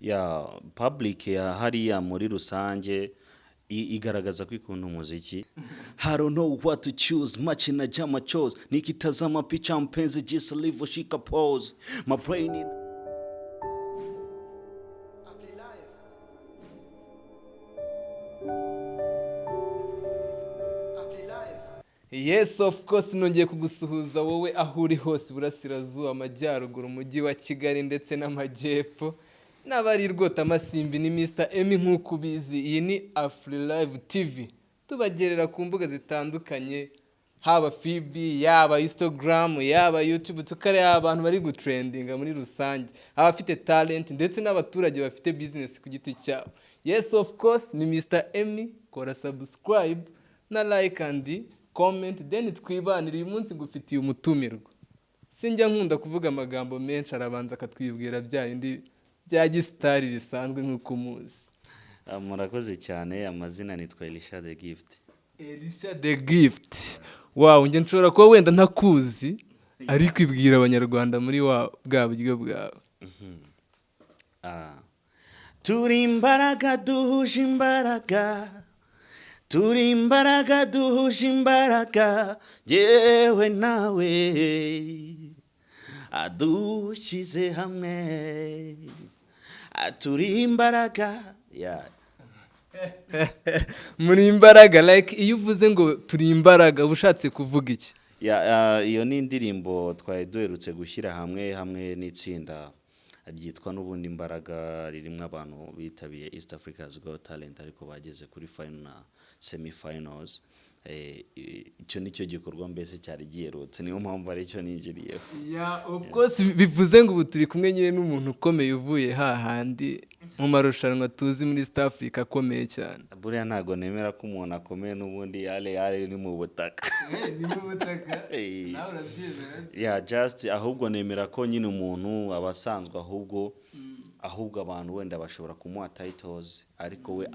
ya public ya hariya muri rusange igaragaza ko ikunda umuziki. I don't know what to choose, machi na jama chose, nikitazama picha mpenzi jinsi alivyoshika pose, my brain in... Yes of course nongeye kugusuhuza wowe aho uri hose burasirazuba amajyaruguru umujyi wa Kigali ndetse n'amajyepfo n'abari rwota amasimbi ni Mr Emmy nk'uko ubizi. Iyi ni Afrilive TV tubagerera ku mbuga zitandukanye, haba FB, yaba Instagram, yaba YouTube, tukareba abantu bari gutrendinga muri rusange, abafite talent ndetse n'abaturage bafite business ku giti cyabo. Yes of course ni Mr Emmy, kora subscribe na like and comment, then twibanira uyu munsi gufitiye umutumirwa. Sinjya nkunda kuvuga amagambo menshi, arabanza akatwibwira bya indi bya gisitari bisanzwe nk'uko muzi. Murakoze cyane, amazina nitwa Elisha the Gift. Elisha the Gift. Wow, nje nshobora kuba wenda ntakuzi ariko ibwira abanyarwanda muri bwa buryo bwawe. Turi imbaraga duhuje imbaraga, turi imbaraga duhuje imbaraga, yewe nawe adushyize hamwe, turi imbaraga. Muri imbaraga, like iyo uvuze ngo turi imbaraga ushatse kuvuga iki? Iyo ni indirimbo twari duherutse gushyira hamwe n'itsinda ryitwa n'ubundi imbaraga, ririmo abantu bitabiye East Africa's Got Talent ariko bageze kuri final na semi finals. Icyo nicyo gikorwa mbese cyari giherutse, niyo mpamvu ari cyo ninjiriyeho. Of course bivuze ngo ubu turi kumwe nyine n'umuntu ukomeye uvuye hahandi mu marushanwa tuzi muri East Africa akomeye cyane. Buriya ntago nemera ko umuntu akomeye n'ubundi yale ni mu butaka. Ni mu butaka. Nawe urabyemera? Just ahubwo nemera ko nyine umuntu abasanzwe ahubwo abantu wenda bashobora kumuha titles ariko we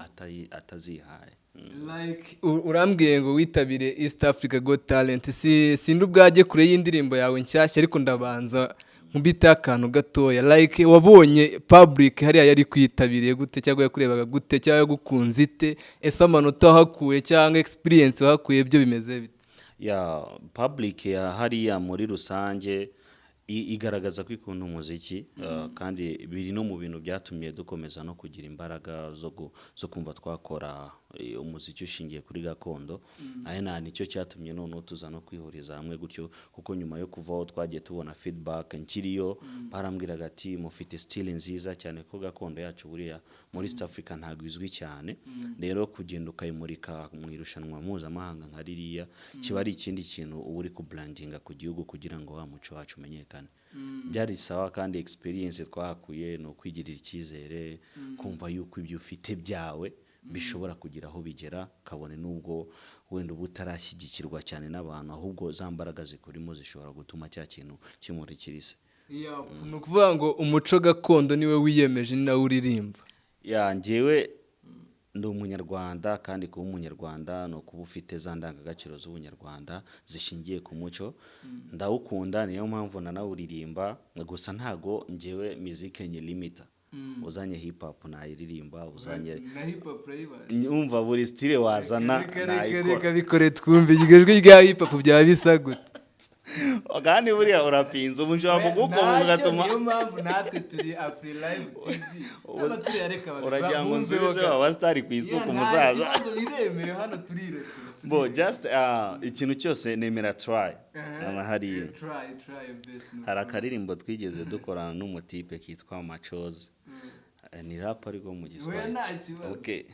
atazihaye. Like urambwiye ngo witabire East Africa Got Talent, sindi ubwaje kure y'indirimbo yawe nshyashya ariko ndabanza nkubita akantu gatoya. Like wabonye public hariya yari kwitabiriye gute, cyangwa yakurebaga gute, cyangwa yagukunze ite, ese amanota hakuye cyangwa experience hakuye byo bimeze bite? Public ya hariya muri rusange igaragaza ko ikunda umuziki, kandi biri no mu bintu byatumye dukomeza no kugira imbaraga zo kumva twakora umuziki ushingiye kuri gakondo. Nicyo cyatumye none tuza no kwihuriza hamwe gutyo, kuko nyuma yo kuvaho twagiye tubona feedback nkiriyo, barambwiraga ati mufite style nziza cyane ko gakondo yacu buriya muri East Africa ntabwo izwi cyane, rero kugenda ukayimurika mu irushanwa mpuzamahanga nka ririya kiba ari ikindi kintu uri ku brandinga ku gihugu kugira ngo wa muco wacu umenyekane. Byari sawa, kandi experience twahakuye no kwigirira icyizere, kumva yuko ibyo ufite byawe bishobora kugira aho bigera, kabone nubwo wenda ubutarashyigikirwa cyane n'abantu, ahubwo za mbaraga zikurimo zishobora gutuma cya kintu kimurikirise. Ni ukuvuga ngo umuco gakondo niwe wiyemeje, ni nawe uririmba. Njyewe ndi umunyarwanda, kandi kuba umunyarwanda no kuba ufite za ndangagaciro z'ubunyarwanda zishingiye ku muco. Ndawukunda, niyo mpamvu nanawuririmba, gusa ntago njyewe muzike nyilimita. Uzanye hip hop nayiririmba, uzanye na hip hop rayiba, umva buri style wazana nayikora. Reka bikore twumve igejwe rya hip hop byaba bisa gute. Kandi buriya urapinze ubu nshobora kugukomeza ugatuma. Niyo mpamvu natwe turi Afrilive TV n'abaturi yareka uragira ngo nsubize abasitari ku isuku umusaza. Iremewe hano turireka. Just ikintu cyose nemera try. Hari akaririmbo twigeze dukorana n'umutipe kitwa Machozi. Ni rap ariko mu Giswahili. Okay.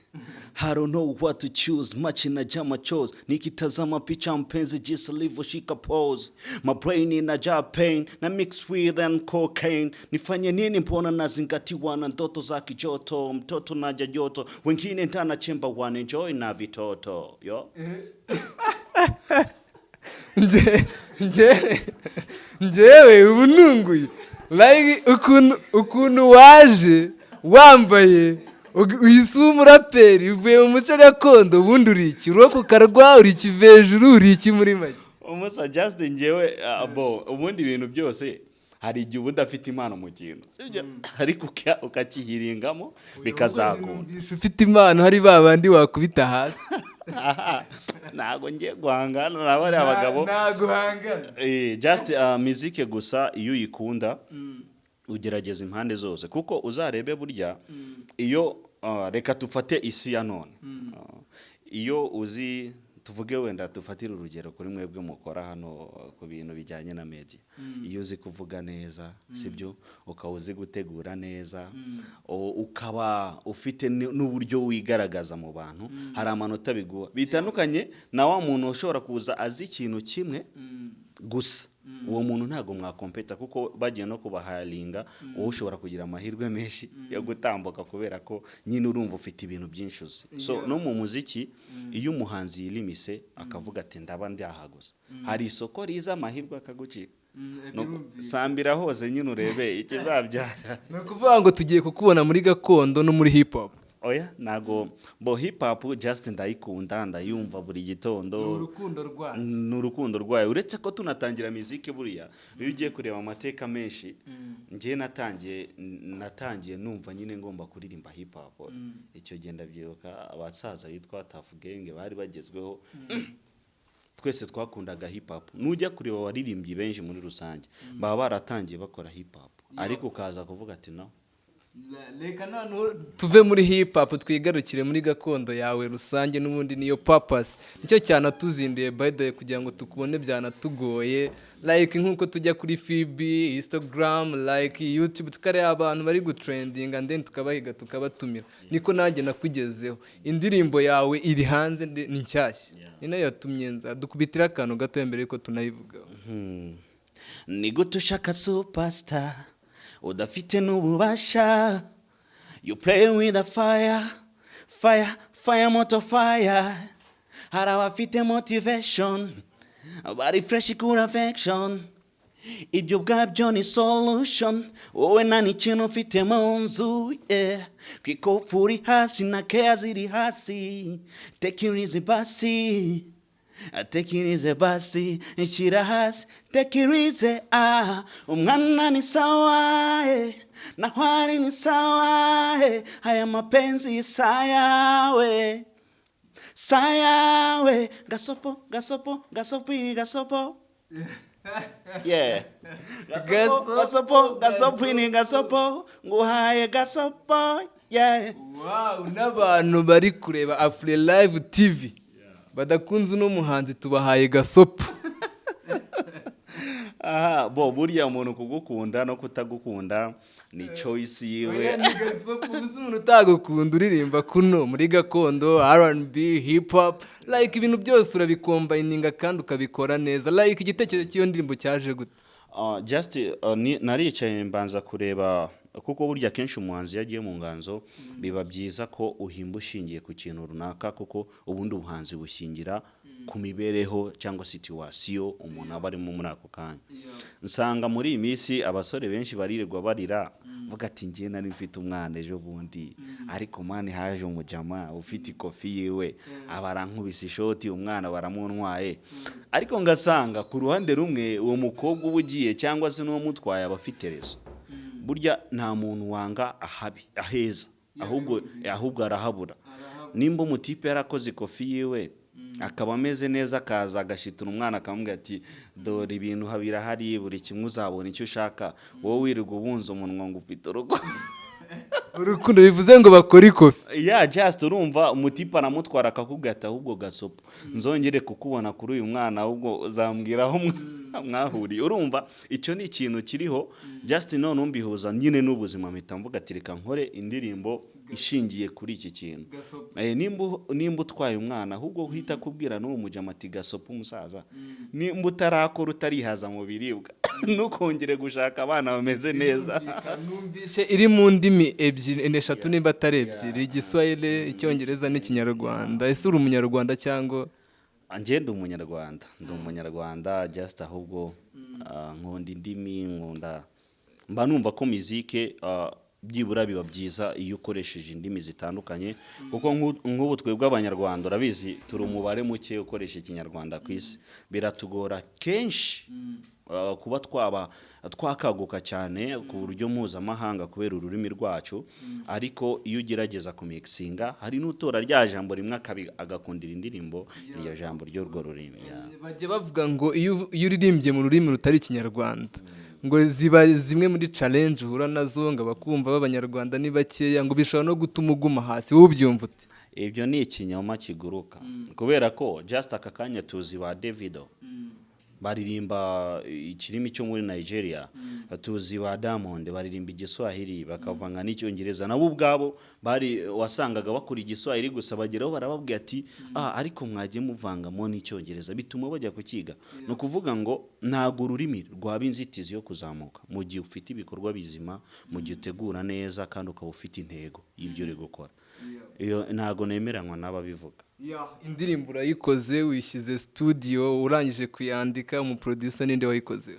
I don't know what to choose, machi na jama chose, nikitazama picha mpenzi jinsi alivyoshika pose, my brain inajaa pain na mix with and cocaine. Nifanye nini mbona nazingatiwa na ndoto za kijoto, mtoto naja joto, wengine ndana chemba wana enjoy na vitoto yo. Njewe ubununguye, like ukuntu waje wambaye uyisuma uraperi uvuye mu muco gakondo, ubundi uri iki, uroko karwa, uri ikivejuru, uri iki muri make? Umusa Justin njyewe ubundi ibintu byose hari igihe uba udafite impano mu kintu sibyo ariko ukakihiringamo bikazakunda. ufite impano hari babandi wakubita hasi. Ntago ngiye guhangana na bariya bagabo. Naguhangana. Just muzike gusa iyo uyikunda ugerageza impande zose kuko uzarebe burya iyo reka tufate isi ya none. Iyo uzi tuvuge wenda tufatira urugero kuri mwebwe mukora hano ku bintu bijyanye na media. Iyo uzi kuvuga neza sibyo ukaba uzi gutegura neza ukaba ufite n'uburyo wigaragaza mu bantu hari amanota biguha bitandukanye na wa muntu ushobora kuza azi ikintu kimwe gusa uwo muntu ntago mwakompeta kuko bagiye no kubahalinga wowe ushobora kugira amahirwe menshi yo gutambuka kubera ko nyine urumva ufite ibintu byinshi uzi. So no mu muziki iyo umuhanzi yilimise akavuga ati ndaba ndahaguza hari isoko riza amahirwe akagucika sambira hose nyine urebe ikizabyara. No kuvuga ngo tugiye kukubona muri gakondo no muri hip hop. Oya nago bo hip hop just ndayikunda ndayumva buri gitondo n'urukundo rwayo uretse ko tunatangira muziki buriya iyo ugiye kureba amateka menshi ngiye natangiye numva nyine ngomba kuririmba hip hop. Icyo genda byiruka abasaza bitwa Tough Gang bari bagezweho twese twakundaga hip hop. Nujya kureba waririmbyi benshi muri rusange baba baratangiye bakora hip hop ariko ukaza kuvuga ati no reka none tuve muri hip hop twigarukire muri gakondo yawe rusange n'ubundi niyo purpose nicyo cyane tuzinduye by the way kugira ngo tukubone byanatugoye like nkuko tujya kuri FB Instagram like YouTube tukareba abantu bari gutrending and then tukabahiga tukabatumira niko nanjye nakugezeho. Indirimbo yawe iri hanze ni nshyashya ni nayo yatumye nza dukubitira akantu gato mbere yuko tunayivugaho. Ni gutushaka superstar udafite n'ububasha you play with the fire moto fire hari abafite motivation bari fresh kura affection ibyo bwabyo ni solution wowe nta n'ikintu ufite mu nzu kwikofuri hasi na care ziri hasi tekirize basi tekirize basi ishyira hasi tekirize umwana ni sawa nahwari ni sawa haya mapenzi sayawe gasopo yeah gasopo nguhaye gasopo yeah. Wow, n'abantu bari kureba Afro Live TV badakunze n'umuhanzi tubahaye gasopo. Bo buriya umuntu kugukunda no kutagukunda ni choice yiwe. Ni gasopo umuntu utagukunda uririmba kuno muri gakondo R&B hip hop like ibintu byose urabikombininga kandi ukabikora neza like igitekerezo cy'iyo ndirimbo cyaje gute? Just naricaye mbanza kureba kuko burya kenshi umuhanzi yagiye mu nganzo biba byiza ko uhimba ushingiye ku kintu runaka kuko ubundi ubuhanzi bushingira ku mibereho cyangwa situation umuntu aba arimo muri ako kanya. Nsanga muri iyi minsi abasore benshi baririrwa barira vuga ati ngiye nari mfite umwana ejo bundi ariko mani haje umujama ufite ikofi yiwe abarankubise ishoti umwana baramuntwaye ariko ngasanga ku ruhande rumwe uwo mukobwa ubugiye cyangwa se n'uwo mutwaye abafite rezo. Burya nta muntu wanga aheza ahubwo arahabura. Nimba umutipe yarakoze ikofi yiwe akaba ameze neza akaza agashitura umwana akamubwira ati dore ibintu habira hari buri kimwe uzabona icyo ushaka wowe wirirwa ubunza umunwa ngo ufite urukundo bivuze ngo bakora ikofi. Just urumva umutipe aramutwara akakubwira ati ahubwo gasopo nzongere kukubona kuri uyu mwana ahubwo uzambwiraho mwahuriye. Urumva icyo ni ikintu kiriho just none umbihuza nyine n'ubuzima mpita mvuga ati reka nkore indirimbo ishingiye kuri iki kintu. Nimba utwaye umwana ahubwo uhita kubwira n'uwo mujama ati gasopo umusaza nimba utarakora utarihaza mu biribwa ntukongere gushaka abana bameze neza. Numvise iri mu ndimi ebyiri eshatu nimba atari ebyiri Igiswahili Icyongereza n'Ikinyarwanda. Ese uri umunyarwanda cyangwa? Ngende umunyarwanda just ahubwo nkunda indimi nkunda mba numva ko muzike byibura biba byiza iyo ukoresheje indimi zitandukanye kuko nk'ubu twebwe abanyarwanda urabizi turi umubare muke ukoresha ikinyarwanda ku isi biratugora kenshi kuba twakaguka cyane ku buryo mpuzamahanga kubera ururimi rwacu, ariko iyo ugerageza kumixinga hari n'utora rya jambo rimwe agakundira indirimbo iryo jambo ry'urwo rurimi. bajya bavuga ngo iyo uririmbye mu rurimi rutari ikinyarwanda ngo ziba zimwe muri challenge uhura nazo, ngo abakumva b'abanyarwanda ni bakeya, ngo bishobora no gutuma uguma hasi. wowe ubyumva ute? Ibyo ni ikinyoma kiguruka, kubera ko just aka kanya tuzi ba Davido baririmba ikirimi cyo muri Nigeria, tuzi ba Diamond baririmba igiswahili bakavanga n'icyongereza, nabo ubwabo wasangaga bakora igiswahili gusa, bageraho barababwira ati ariko mwagiye muvangamo n'icyongereza, bituma bajya kukiga. No kuvuga ngo ntago ururimi rwaba inzitizi yo kuzamuka mu gihe ufite ibikorwa bizima, mu gihe utegura neza kandi ukaba ufite intego y'ibyo uri gukora. Iyo ntago nemeranywa n'ababivuga. Indirimbo urayikoze, wishyize studio, urangije kuyandika, umuproducer ninde wayikoze?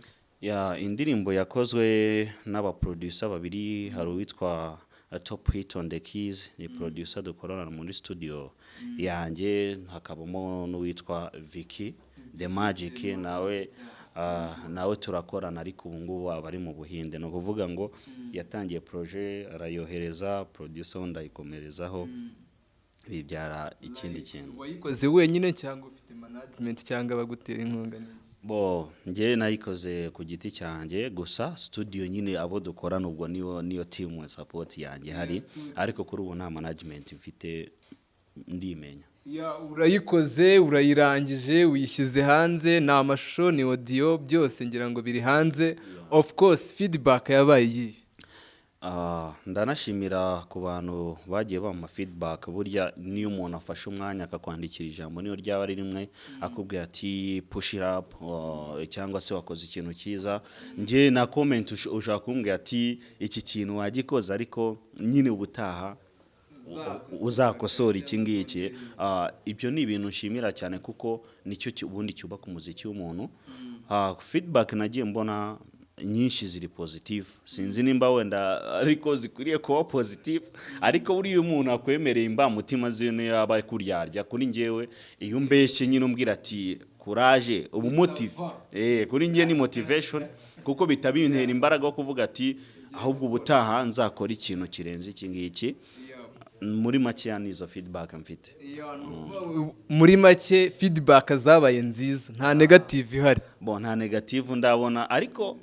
Indirimbo yakozwe n'abaproducer babiri, hari uwitwa Top Hit on the Keys, ni producer dukorana muri studio yanjye, hakabamo n'uwitwa Vicky The Magic, nawe turakorana, ariko ubu ngubu abari mu Buhinde. No kuvuga ngo yatangiye projet arayohereza, producer wundi ayikomerezaho, bibyara ikindi kintu. Wayikoze wenyine cyangwa ufite management cyangwa bagutera inkunga neza? Njye nayikoze ku giti cyanjye gusa, studio nyine abo dukorana ubwo niyo team support yanjye hari, ariko kuri ubu nta management mfite ndimenya. Urayikoze, urayirangije, uyishyize hanze, ni amashusho, ni audio, byose ngira ngo biri hanze. Of course feedback yabaye iyi. Ndanashimira ku bantu bagiye bampa feedback. Burya niyo umuntu afashe umwanya akakwandikira ijambo niyo ryaba ari rimwe akubwira ati push it up, cyangwa se wakoze ikintu cyiza, nge na comment ushaka kumbwira ati iki kintu wagikoze ariko nyine ubutaha uzakosora iki ngiki. Ibyo ni ibintu nshimira cyane kuko nicyo ubundi cyubaka umuziki w'umuntu. Feedback nagiye mbona nyinshi ziri positive, sinzi nimba wenda ariko zikwiriye kuba positive, ariko buri umuntu akwemereye imbamutima zine yaba kuryarya. Kuri njyewe iyo mbeshye nyine umbwira ati courage, ubu motive, kuri njye ni motivation, kuko bitabintera imbaraga yo kuvuga ati ahubwo ubutaha nzakora ikintu kirenze iki ngiki. Muri make ya nizo feedback mfite. Muri make feedback zabaye nziza, nta negative ihari? Nta negative ndabona, ariko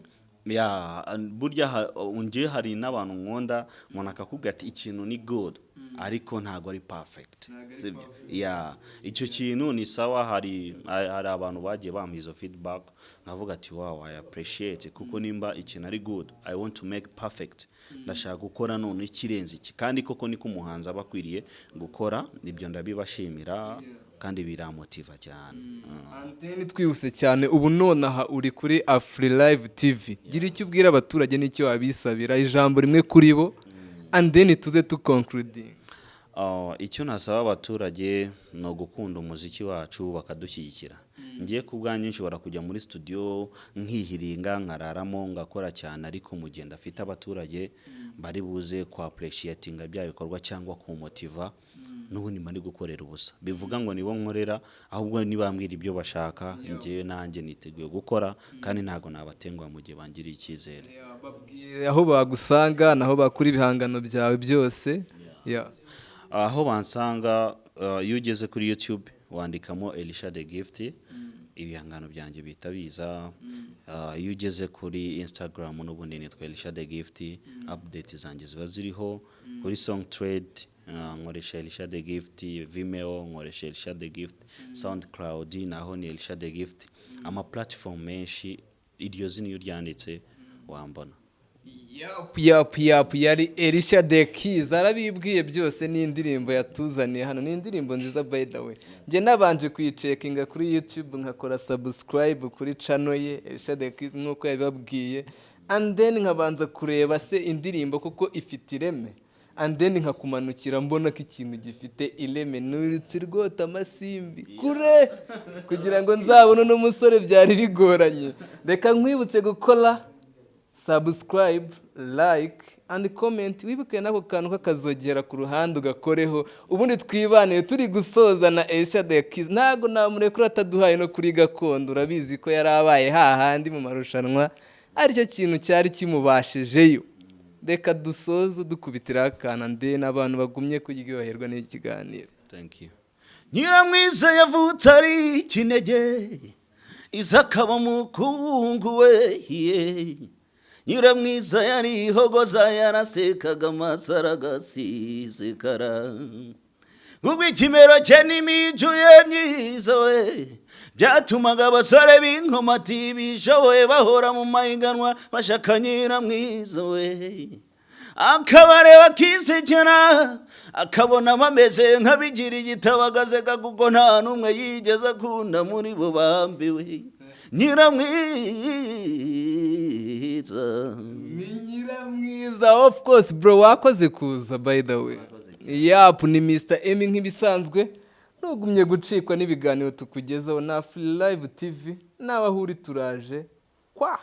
burya ungiye hari n'abantu nkunda umuntu akakubwira ati ikintu ni good ariko ntago ari perfect. Icyo kintu ni sawa. Hari abantu bagiye bampa izo feedback nkavuga ati wow, I appreciate, kuko nimba ikintu ari good, I want to make perfect, ndashaka gukora none ikirenze iki, kandi koko niko umuhanzi aba akwiriye gukora. Ibyo ndabibashimira kandi biramotiva cyane. Antene twihuse cyane, ubu nonaha uri kuri Afrilive TV, gira icyo ubwira abaturage n'icyo wabisabira, ijambo rimwe kuri bo, and then tuze to concluding. Icyo nasaba abaturage no gukunda umuziki wacu bakadushyigikira. Ngiye ku bwanjye nshobora kujya muri studio nkihiringa nkararamo ngakora cyane, ariko mu gihe ndafite abaturage bari buze ku appreciatinga bya bikorwa cyangwa ku motiva, n'ubundi mari gukorera ubusa. Bivuga ngo nibo nkorera, ahubwo nibambwira ibyo bashaka, ngiye nanjye niteguye gukora, kandi ntago nabatenguha mu gihe bangiriye icyizere. Babwire aho bagusanga naho bakura ibihangano byawe byose. Aho bansanga, iyo ugeze kuri YouTube wandikamo Elisha The Gift, ibihangano byanjye bihita biza. Iyo ugeze kuri Instagram n'ubundi nitwa Elisha The Gift, update zanjye ziba ziriho. Kuri Songtrade nkoresha Elisha The Gift, Vimeo nkoresha Elisha The Gift, SoundCloud naho ni Elisha The Gift. Ama platform menshi iryo zina iyo ryanditse wambona. Yari Elisha The Keys, arabibwiye byose. Ni indirimbo yatuzaniye hano, ni indirimbo nziza by the way. Nge nabanje kuyicekinga kuri YouTube nkakora subscribe kuri channel ye Elisha The Keys nkuko yabibabwiye, and then nkabanza kureba se indirimbo kuko ifite ireme, and then nkakumanukira mbona ko ikintu gifite ireme, nurutse rwota amasimbi kure kugira ngo nzabone n'umusore byari bigoranye. Reka nkwibutse gukora subscribe, like and comment, wibuke nako kantu kakazogera ku ruhande ugakoreho, ubundi twibanire turi gusoza na Esha the Kiss. Ntago namurekura ataduhaye no kuri gakondo, urabizi ko yarabaye hahandi mu marushanwa aricyo kintu cyari kimubashijeyo. Reka dusoze dukubitira akana nde n'abantu bagumye kuryoherwa n'iki kiganiro. Thank you. Nyiramwiza yavutse ari kinege izakaba mukungu we, Nyiramwiza yari hogoza yarasekaga amasara gasisekara, ubwo ikimero cye n'imico ye myiza we byatumaga abasore b'inkomati bishoboye bahora mu mahiganwa bashaka Nyiramwiza we, akabareba akisekera akabona bameze nk'abigira igitabagaze kuko nta n'umwe yigeze akunda muri bo bambiwe Nyiramwiza. Nyiramwiza, of course bro, wakoze kuza by the way. Yap, ni Mr. Emmy nk'ibisanzwe, ntugumye gucikwa n'ibiganiro tukugezaho na Free Live TV, n'abahuri turaje kwa